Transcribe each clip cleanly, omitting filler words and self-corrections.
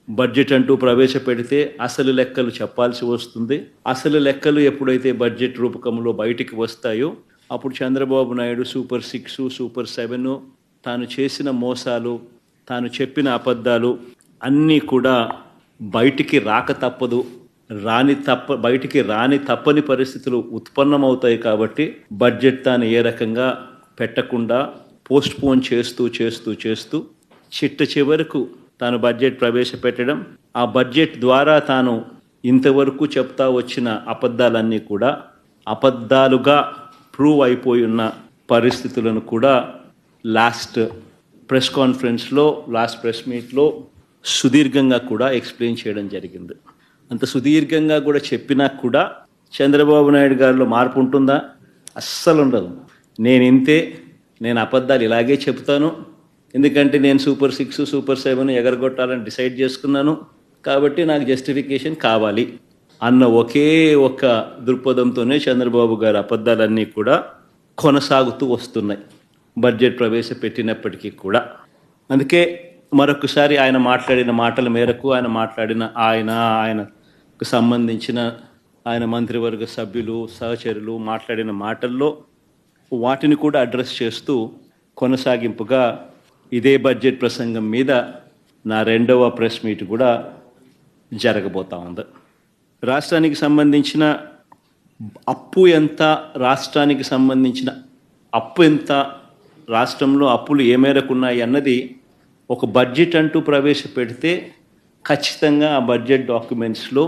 Budget అంటూ ప్రవేశపెడితే అసలు లెక్కలు చెప్పాల్సి వస్తుంది. అసలు లెక్కలు ఎప్పుడైతే బడ్జెట్ రూపకంలో బయటికి వస్తాయో అప్పుడు చంద్రబాబు నాయుడు సూపర్ 6, సూపర్ 7 తాను చేసిన మోసాలు, తాను చెప్పిన అబద్ధాలు అన్నీ కూడా బయటికి రాక తప్పదు. బయటికి రాని తప్పని పరిస్థితులు ఉత్పన్నమవుతాయి. కాబట్టి బడ్జెట్ తాను ఏ రకంగా పెట్టకుండా పోస్ట్పోన్ చేస్తూ చిట్ట చివరకు తాను బడ్జెట్ ప్రవేశపెట్టడం, ఆ బడ్జెట్ ద్వారా తాను ఇంతవరకు చెప్తా వచ్చిన అబద్ధాలన్నీ కూడా అబద్ధాలుగా ప్రూవ్ అయిపోయి ఉన్న పరిస్థితులను కూడా లాస్ట్ ప్రెస్ మీట్లో సుదీర్ఘంగా కూడా ఎక్స్ప్లెయిన్ చేయడం జరిగింది. అంత సుదీర్ఘంగా కూడా చెప్పినా కూడా చంద్రబాబు నాయుడు గారిలో మార్పు ఉంటుందా? అస్సలు ఉండదు. నేను అబద్ధాలు ఇలాగే చెప్తాను, ఎందుకంటే నేను సూపర్ 6, సూపర్ 7 ఎగరగొట్టాలని డిసైడ్ చేసుకున్నాను, కాబట్టి నాకు జస్టిఫికేషన్ కావాలి అన్న ఒకే ఒక దృక్పథంతోనే చంద్రబాబు గారి అబద్ధాలన్నీ కూడా కొనసాగుతూ వస్తున్నాయి బడ్జెట్ ప్రవేశపెట్టినప్పటికీ కూడా. అందుకే మరొకసారి ఆయన మాట్లాడిన మాటల మేరకు ఆయనకు సంబంధించిన ఆయన మంత్రివర్గ సభ్యులు, సహచరులు మాట్లాడిన మాటల్లో వాటిని కూడా అడ్రస్ చేస్తూ కొనసాగింపుగా ఇదే బడ్జెట్ ప్రసంగం మీద నా 2వ ప్రెస్ మీట్ కూడా జరగబోతా ఉంది. రాష్ట్రానికి సంబంధించిన అప్పు ఎంత, రాష్ట్రానికి సంబంధించిన అప్పు ఎంత, రాష్ట్రంలో అప్పులు ఏ మేరకు ఉన్నాయి అన్నది ఒక బడ్జెట్ అంటూ ప్రవేశపెడితే ఖచ్చితంగా ఆ బడ్జెట్ డాక్యుమెంట్స్లో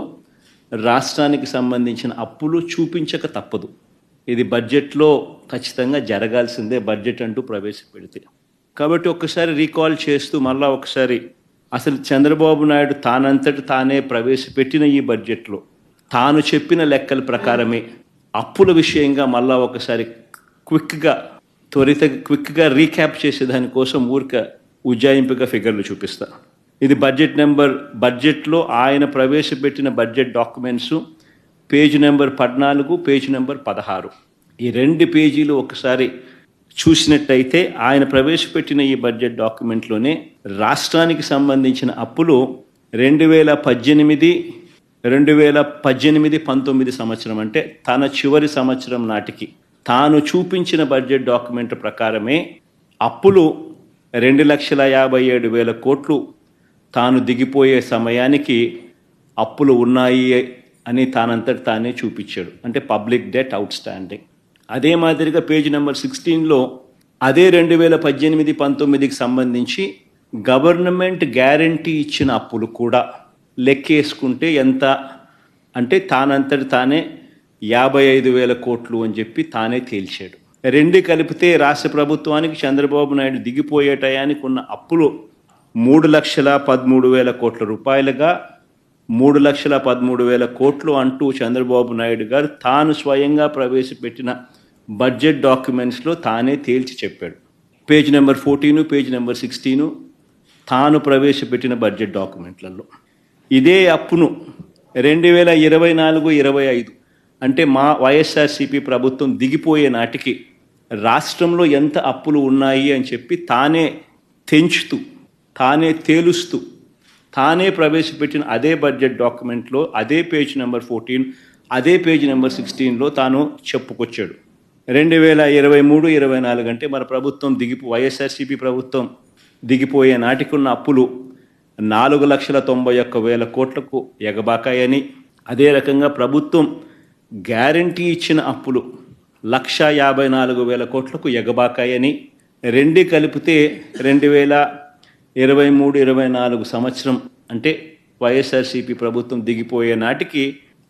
రాష్ట్రానికి సంబంధించిన అప్పులు చూపించక తప్పదు. ఇది బడ్జెట్లో ఖచ్చితంగా జరగాల్సిందే బడ్జెట్ అంటూ ప్రవేశపెడితే. కాబట్టి ఒక్కసారి రీకాల్ చేస్తూ మళ్ళా ఒకసారి అసలు చంద్రబాబు నాయుడు తానంతటి తానే ప్రవేశపెట్టిన ఈ బడ్జెట్లో తాను చెప్పిన లెక్కల ప్రకారమే అప్పుల విషయంగా మళ్ళా ఒకసారి క్విక్గా రీక్యాప్ చేసేదానికోసం ఉజ్జాయింపుగా ఫిగర్లు చూపిస్తా. ఇది బడ్జెట్లో ఆయన ప్రవేశపెట్టిన budget documents page number 14, page number 16. ఈ 2 పేజీలు ఒకసారి చూసినట్టయితే ఆయన ప్రవేశపెట్టిన ఈ బడ్జెట్ డాక్యుమెంట్లోనే రాష్ట్రానికి సంబంధించిన అప్పులు 2018-19 సంవత్సరం అంటే తన చివరి సంవత్సరం నాటికి తాను చూపించిన బడ్జెట్ డాక్యుమెంట్ ప్రకారమే అప్పులు 2,57,000 కోట్లు తాను దిగిపోయే సమయానికి అప్పులు ఉన్నాయి అని తానంతటి తానే చూపించాడు. అంటే పబ్లిక్ డెట్ అవుట్ స్టాండింగ్. అదే మాదిరిగా పేజ్ నెంబర్ 16లో అదే 2018-19కి సంబంధించి గవర్నమెంట్ గ్యారంటీ ఇచ్చిన అప్పులు కూడా లెక్కేసుకుంటే ఎంత అంటే తానంతటి తానే 55,000 కోట్లు అని చెప్పి తానే తేల్చాడు. 2 కలిపితే రాష్ట్ర ప్రభుత్వానికి చంద్రబాబు నాయుడు దిగిపోయే టయానికి ఉన్న అప్పులు 3,13,000 కోట్ల రూపాయలుగా 3,13,000 కోట్లు అంటూ చంద్రబాబు నాయుడు గారు తాను స్వయంగా ప్రవేశపెట్టిన బడ్జెట్ డాక్యుమెంట్స్లో తానే తేల్చి చెప్పాడు. పేజ్ నెంబర్ 14, పేజ్ నెంబర్ 16 తాను ప్రవేశపెట్టిన బడ్జెట్ డాక్యుమెంట్లలో ఇదే అప్పును 2024-25 అంటే మా వైఎస్ఆర్సీపీ ప్రభుత్వం దిగిపోయే నాటికి రాష్ట్రంలో ఎంత అప్పులు ఉన్నాయి అని చెప్పి తానే తేలుస్తూ తానే ప్రవేశపెట్టిన అదే బడ్జెట్ డాక్యుమెంట్లో అదే పేజ్ నెంబర్ 14, అదే పేజ్ నెంబర్ 16లో తాను చెప్పుకొచ్చాడు. 2023-24 అంటే మన ప్రభుత్వం వైఎస్ఆర్సీపీ ప్రభుత్వం దిగిపోయే నాటికి ఉన్న అప్పులు 4,91,000 కోట్లకు ఎగబాకాయని, అదే రకంగా ప్రభుత్వం గ్యారంటీ ఇచ్చిన అప్పులు 1,54,000 కోట్లకు ఎగబాకాయని, 2 కలిపితే 2023-24 సంవత్సరం అంటే వైఎస్ఆర్సీపీ ప్రభుత్వం దిగిపోయే నాటికి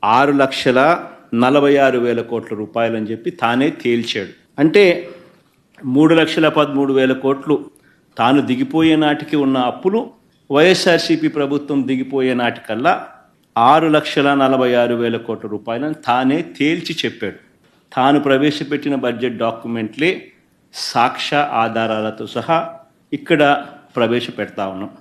6,46,000 కోట్ల రూపాయలని చెప్పి తానే తేల్చాడు. అంటే 3,13,000 కోట్లు తాను దిగిపోయే నాటికి ఉన్న అప్పులు వైఎస్ఆర్సీపీ ప్రభుత్వం దిగిపోయే నాటికల్లా 6,46,000 కోట్ల రూపాయలను తానే తేల్చి చెప్పాడు. తాను ప్రవేశపెట్టిన బడ్జెట్ డాక్యుమెంట్లే సాక్ష్య ఆధారాలతో సహా ఇక్కడ ప్రవేశపెడతా ఉన్నాం.